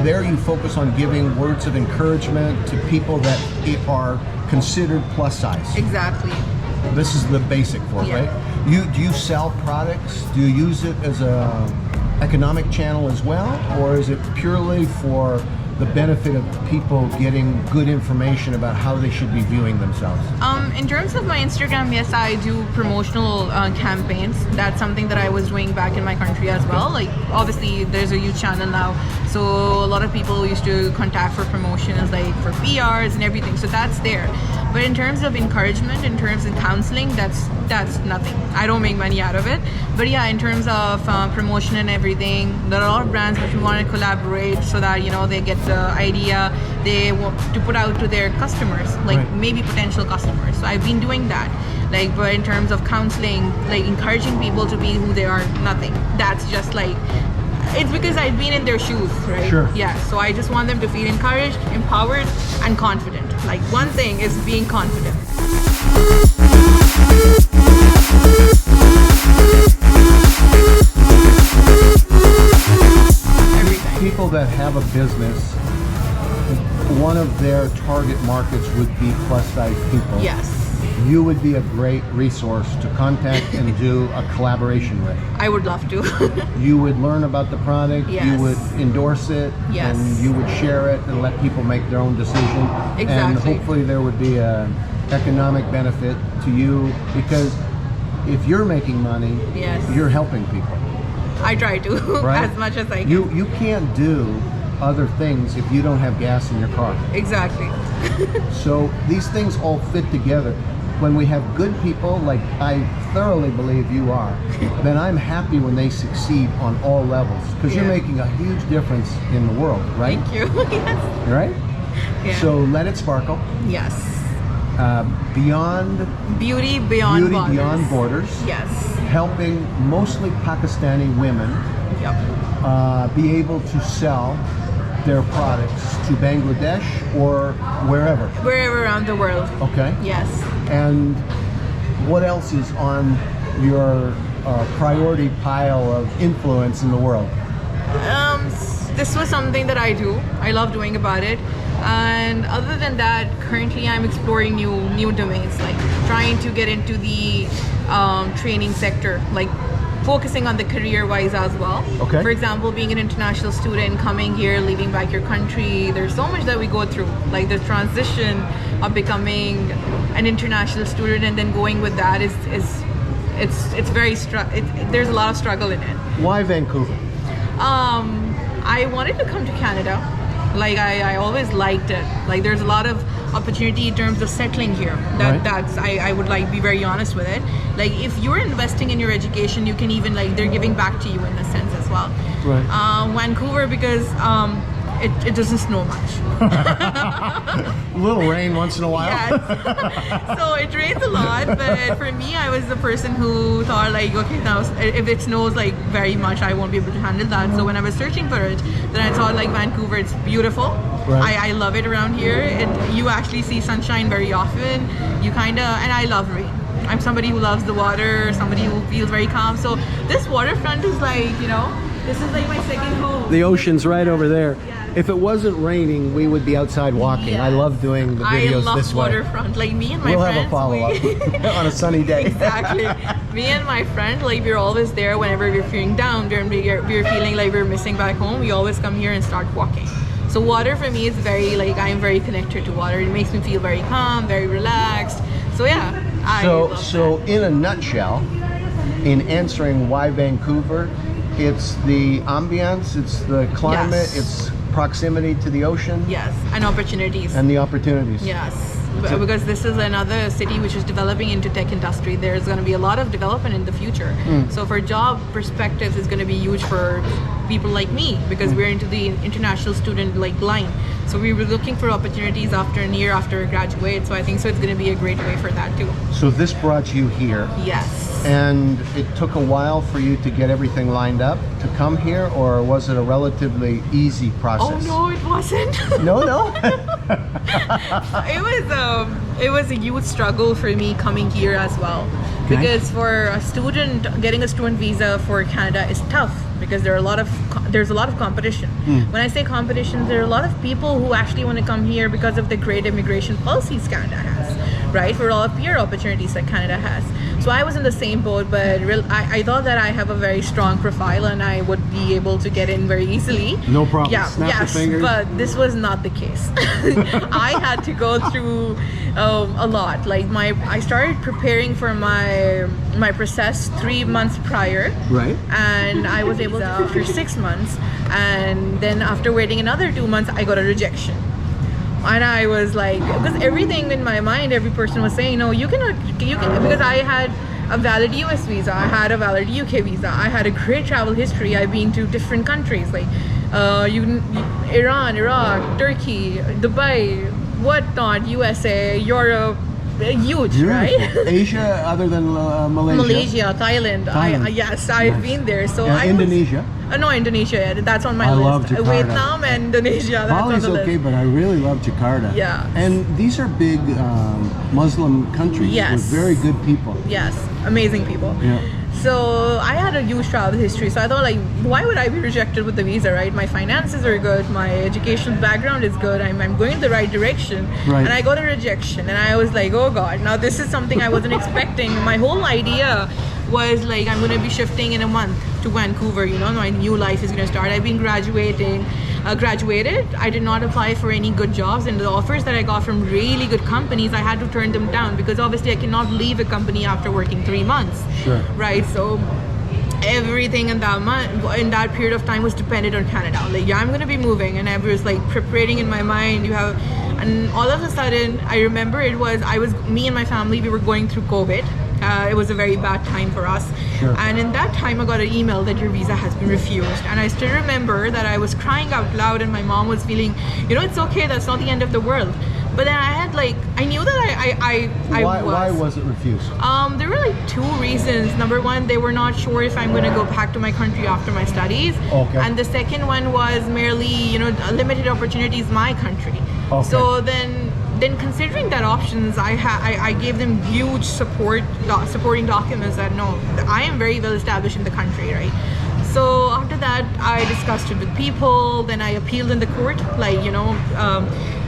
there you focus on giving words of encouragement to people that are considered plus size. Exactly. This is the basic for it, right? Do you sell products? Do you use it as a economic channel as well, or is it purely for the benefit of people getting good information about how they should be viewing themselves? In terms of my Instagram, yes, I do promotional campaigns. That's something that I was doing back in my country as well. Like, obviously, there's a huge channel now, so a lot of people used to contact for promotions, like for PRs and everything. So that's there. But in terms of encouragement, in terms of counseling, that's nothing. I don't make money out of it. But yeah, in terms of promotion and everything, there are a lot of brands which we want to collaborate so that, you know, they get the idea they want to put out to their customers, like maybe potential customers. So I've been doing that. Like, but in terms of counseling, like encouraging people to be who they are, nothing. That's just like, it's because I've been in their shoes, right? Sure. Yeah, so I just want them to feel encouraged, empowered, and confident. Like, one thing is being confident. People that have a business, one of their target markets would be plus size people. Yes. You would be a great resource to contact and do a collaboration with. I would love to. You would learn about the product, yes. You would endorse it, yes. and you would share it and let people make their own decision. Exactly. And hopefully there would be an economic benefit to you, because if you're making money, yes. you're helping people. I try to, right? As much as I can. You can't do other things if you don't have gas in your car. Exactly. So these things all fit together. When we have good people, like I thoroughly believe you are, then I'm happy when they succeed on all levels, because you're making a huge difference in the world, right? Thank you. Yes. Right? Yeah. So let it sparkle. Yes. Beyond beauty beyond beauty borders. Beyond borders. Yes. Helping mostly Pakistani women be able to sell their products to Bangladesh or wherever. Wherever around the world. Okay. Yes. And what else is on your priority pile of influence in the world? This was something that I do. I love doing about it. And other than that, currently I'm exploring new domains, like trying to get into the training sector, like focusing on the career-wise as well. Okay. For example, being an international student, coming here, leaving back your country, there's so much that we go through, like the transition of becoming an international student and then going with that it's very there's a lot of struggle in it. Why Vancouver? I wanted to come to Canada. Like I always liked it. Like there's a lot of opportunity in terms of settling here. That's I would like be very honest with it. Like if you're investing in your education, you can even like they're giving back to you in a sense as well. Right. Vancouver because it doesn't snow much. A little rain once in a while. Yes. So it rains a lot, but for me, I was the person who thought like, okay, now if it snows like very much, I won't be able to handle that. So when I was searching for it, then I thought like Vancouver, it's beautiful. Right. I love it around here. You actually see sunshine very often. And I love rain. I'm somebody who loves the water, somebody who feels very calm. So this waterfront is like, this is like my second home. The ocean's right over there. Yes. If it wasn't raining, we would be outside walking. Yes. I love doing the videos this way. I love waterfront. Like me and my friends. We'll have a follow-up on a sunny day. Exactly. Me and my friend, like we're always there whenever we're feeling down, we're feeling like we're missing back home. We always come here and start walking. So water for me is very, like I'm very connected to water. It makes me feel very calm, very relaxed. So yeah, I love So that. in a nutshell, in answering why Vancouver, it's the ambience, it's the climate, yes. it's proximity to the ocean. Yes, and opportunities. And the opportunities. Yes, because this is another city which is developing into tech industry. There's going to be a lot of development in the future. So for job perspectives, it's going to be huge for people like me because we're into the international student like line. So we were looking for opportunities after a year after graduate. So I think it's going to be a great way for that too. So this brought you here. Yes. And it took a while for you to get everything lined up to come here, or was it a relatively easy process? Oh no, it wasn't. No. It was a huge struggle for me coming here as well. Okay. Because for a student, getting a student visa for Canada is tough because there's a lot of competition. When I say competition, there are a lot of people who actually want to come here because of the great immigration policies Canada has, right? For all of peer opportunities that Canada has. So I was in the same boat, but I thought that I have a very strong profile and I would be able to get in very easily. No problem. Yeah, Snap your fingers. But this was not the case. I had to go through a lot. Like I started preparing for my process 3 months prior. Right. And I was able to for 6 months, and then after waiting another 2 months, I got a rejection. And I was like, because everything in my mind, every person was saying, no, you can, because I had a valid US visa, I had a valid UK visa, I had a great travel history, I've been to different countries like Iran, Iraq, Turkey, Dubai, whatnot, USA, Europe, huge, right? Asia, other than Malaysia? Malaysia, Thailand. Yes, I've been there. So Indonesia? No, Indonesia, that's on my I list. love Jakarta. Vietnam and Indonesia, that's Bali's on the okay, list. but I really love Jakarta. Yeah. And these are big Muslim countries Yes. with very good people. Yes, amazing people. Yeah. So I had a huge travel history. So I thought, like, why would I be rejected with the visa, right? My finances are good. My educational background is good. I'm going in the right direction. Right. And I got a rejection. And I was like, oh God, now this is something I wasn't expecting. My whole idea was like, I'm going to be shifting in a month to Vancouver. You know, my new life is going to start. I've been graduated. I did not apply for any good jobs, and the offers that I got from really good companies, I had to turn them down because obviously I cannot leave a company after working 3 months. Sure. Right. So everything in that period of time was dependent on Canada. Like, yeah, I'm going to be moving, and I was like preparing in my mind. And all of a sudden, I remember me and my family, we were going through COVID. It was a very bad time for us. Sure. And in that time, I got an email that your visa has been refused. And I still remember that I was crying out loud, and my mom was feeling, it's okay, that's not the end of the world. But then I knew that Why was it refused? There were like 2 reasons. Number one, they were not sure if I'm going to go back to my country after my studies. Okay. And the second one was merely, limited opportunities in my country. Okay. So then considering that options, I gave them huge supporting documents that no, I am very well established in the country, right? So after that, I discussed it with people. Then I appealed in the court,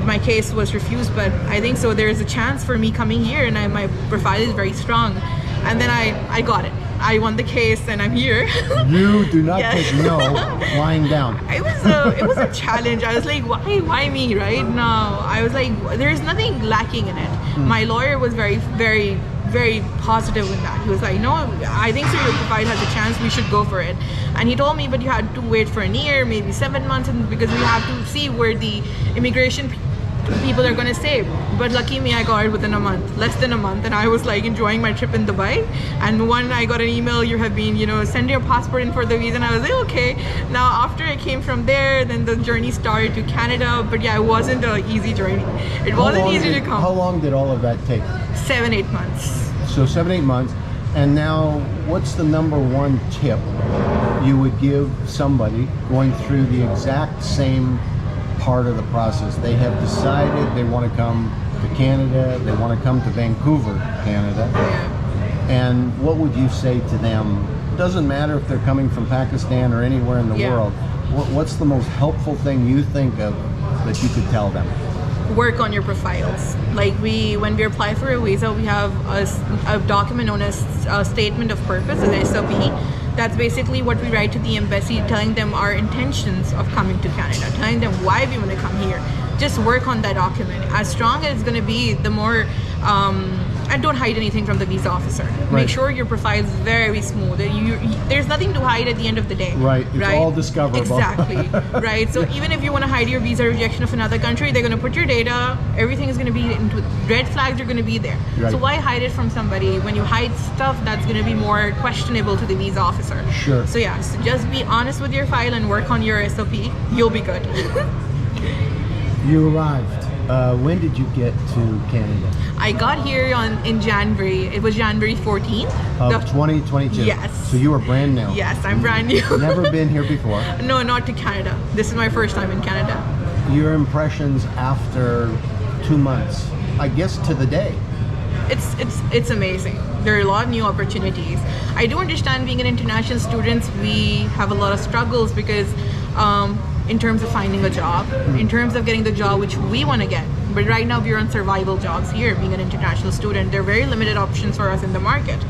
my case was refused, but I think so there is a chance for me coming here, and my profile is very strong. And then I got it. I won the case, and I'm here. You do not take no lying down. It was a challenge. I was like, why me, right? No, I was like, there's nothing lacking in it. My lawyer was very, very, very positive in that. He was like, no, I think so, your profile has a chance, we should go for it. And he told me, but you had to wait for a year, maybe 7 months, because we have to see where the immigration people are going to say. But lucky me, I got it within a month, less than a month, and I was like enjoying my trip in Dubai. And one, I got an email, you have been, send your passport in for the visa, and I was like, okay. Now after I came from there, then the journey started to Canada. But yeah, it wasn't an easy journey. It wasn't easy to come. How long did all of that take? 7-8 months. So 7-8 months. And now, what's the number one tip you would give somebody going through the exact same part of the process? They have decided they want to come to Canada, they want to come to Vancouver, Canada. And what would you say to them? Doesn't matter if they're coming from Pakistan or anywhere in the world. What's the most helpful thing you think of that you could tell them? Work on your profiles. Like when we apply for a visa, we have a document known as a statement of purpose, an SOP. That's basically what we write to the embassy, telling them our intentions of coming to Canada, telling them why we want to come here. Just work on that document. As strong as it's going to be, the more, and don't hide anything from the visa officer. Right. Make sure your profile is very smooth. There's nothing to hide at the end of the day. Right, it's all discoverable. Exactly, right? So even if you want to hide your visa rejection of another country, they're going to put your data, everything is going to be, red flags are going to be there. Right. So why hide it from somebody? When you hide stuff, that's going to be more questionable to the visa officer. Sure. So yeah, so just be honest with your file and work on your SOP. You'll be good. You arrived. When did you get to Canada? I got here in January. It was January 14th. Of 2022? Yes. So you are brand new? Yes, I'm brand new. Never been here before? No, not to Canada. This is my first time in Canada. Your impressions after 2 months, I guess to the day? It's amazing. There are a lot of new opportunities. I do understand being an international student, we have a lot of struggles because in terms of finding a job, in terms of getting the job which we want to get. But right now we're on survival jobs here, being an international student. There are very limited options for us in the market.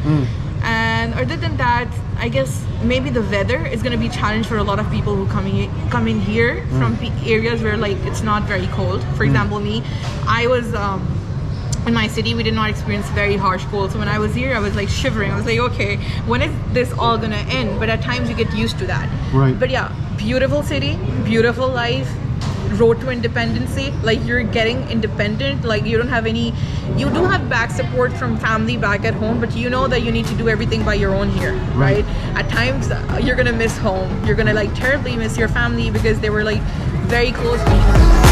And other than that, I guess maybe the weather is going to be a challenge for a lot of people who come in here from areas where like it's not very cold. For example, me, I was in my city, we did not experience very harsh cold. So when I was here, I was like shivering. I was like, okay, when is this all gonna end? But at times you get used to that. Right. But yeah, beautiful city, beautiful life, road to independency. Like you're getting independent. Like you don't have any, you do have back support from family back at home, but you know that you need to do everything by your own here, right? At times you're gonna miss home. You're gonna like terribly miss your family because they were like very close to you.